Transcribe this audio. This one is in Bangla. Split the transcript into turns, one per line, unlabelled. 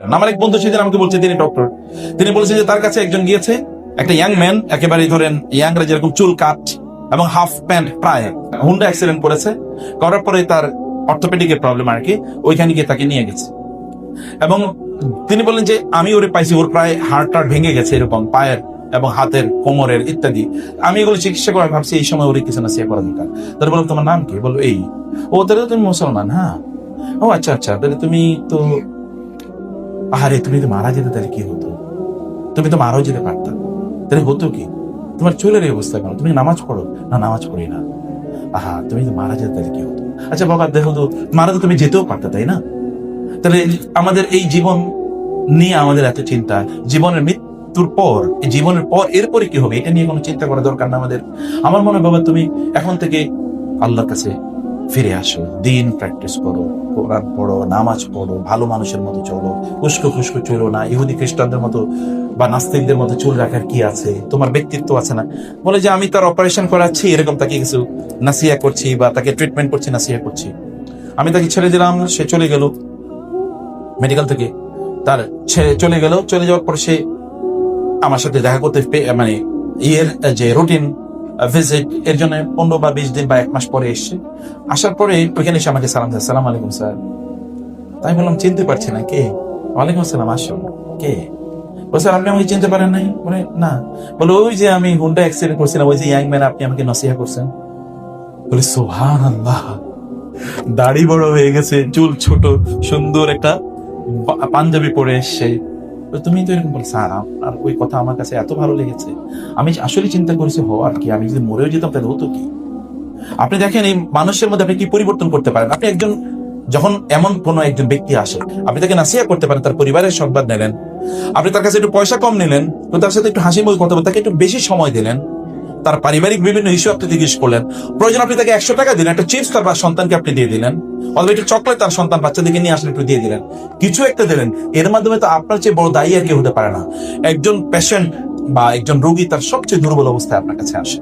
আমার এক বন্ধু সেদিন আমাকে বলছে, তিনি ডক্টর, তিনি বলেছেন যে তার কাছে একজন গিয়েছে, একটা ইয়াং ম্যান, একেবারে ধরেন ইয়াংরা যেরকম চুল কাট এবং হাফ প্যান্ট, প্রায় হুন্ডা অ্যাক্সিডেন্ট করেছে, করার পরে তার অর্থোপেডিকের প্রবলেম আর কি, ওইখানে গিয়ে তাকে নিয়ে গেছে। এবং তিনি বললেন যে আমি ওরে পাইছি, ওর প্রায় হাড় ভেঙে গেছে এরকম, পায়ের এবং হাতের, কোমরের ইত্যাদি। আমি এগুলো চিকিৎসা করে ভাবছি এই সময় ওরে কিছু না সে করা দরকার। তাহলে বললাম তোমার নাম কি? বললো এই। ও তাহলে তুমি মুসলমান? হ্যাঁ। ও আচ্ছা আচ্ছা, তাহলে তুমি তো, আরে তুমি তো মারা যেতে, তাহলে কি হতো? তুমি তো মারাও যেতে পারতা, তাহলে হতো কি? তোমার চুলের এই অবস্থা কেন? তুমি নামাজ পড়ো? না, নামাজ পড়ি না। আহা, তুমি তো মারা যেতে, তাহলে কি হতো? আচ্ছা বাবা দেখো তো, মারা তো তুমি যেতেও পারতা, তাই না? তাহলে আমাদের এই জীবন নিয়ে আমাদের এত চিন্তা, জীবনের মৃত্যুর পর, এই জীবনের পর এরপরে কি হবে এটা নিয়ে কোনো চিন্তা করা দরকার না আমাদের। আমার মনে হয় বাবা তুমি এখন থেকে আল্লাহর কাছে ফিরে আসো, দিন প্র্যাকটিস করো, কোরআন পড়ো, নামাজ পড়ো, ভালো মানুষের মতো চলো, উস্কো খুস্কো চলো না, ইহুদি খ্রিস্টানদের মতো বা নাস্তিকদের মতো চুল রাখার কি আছে, তোমার ব্যক্তিত্ব আছে না। বলে যে আমি তার অপারেশন করাচ্ছি, এরকম তাকে কিছু নাসিহা করছি বা তাকে ট্রিটমেন্ট করছি, নাসিহা করছি। আমি তাকে ছেড়ে দিলাম, সে চলে গেল মেডিকেল থেকে, তার ছেড়ে চলে গেল। চলে যাওয়ার পর সে আমার সাথে দেখা করতে, মানে ইয়ের যে রুটিন ভিজিট, এর জন্য 15 বা 20 দিন বা 1 মাস পরে এসছে। আসার পরে ওইখানে এসে আমাকে সালাম দেয়, সালাম আলাইকুম স্যার। তাই বললাম চিনতে পারছি না। কে? ওয়ালাইকুম আসসালাম, আসুন। কে? বলে স্যার আপনি আমাকে চিনতে পারেন নাই? বলে না। বলে ওই যে আমি হুন্ডা অ্যাক্সিডেন্ট করছিলাম, ওই যে ইয়াং ম্যান, আপনি আমাকে নসিহা করছেন। বলে সুবহানাল্লাহ, দাড়ি বড় হয়ে গেছে, চুল ছোট, সুন্দর একটা পাঞ্জাবি পরে এসছে। তুমি তো এরকম বল। স্যার আপনার ওই কথা আমার কাছে এত ভালো লেগেছে, আমি আসলে চিন্তা করেছি হওয়ার কি, আমি যদি মরেও যেতাম তাহলে হতো কি। আপনি দেখেন এই মানুষের মধ্যে আপনি কি পরিবর্তন করতে পারেন। আপনি একজন, যখন এমন কোন একজন ব্যক্তি আসে, আপনি তাকে নাসিহা করতে পারেন, তার পরিবারের সংবাদ নিলেন, আপনি তার কাছে একটু পয়সা কম নিলেন, তো তার সাথে একটু হাসি মুখে কথা বলেন, তাকে একটু বেশি সময় দিলেন, তার পারিবারিক বিভিন্ন ইস্যু আপনি জিজ্ঞেস করলেন, প্রয়োজন আপনি তাকে 100 টাকা দিলেন, একটা চিপস তার সন্তানকে আপনি দিয়ে দিলেন, অথবা একটু চকলেট তার সন্তান বাচ্চাদেরকে নিয়ে আসলে একটু দিয়ে দিলেন, কিছু একটা দিলেন। এর মাধ্যমে তো আপনার চেয়ে বড় দায়ী আর কেউ হতে পারে না। একজন পেশেন্ট বা একজন রোগী তার সবচেয়ে দুর্বল অবস্থায় আপনার কাছে আসে।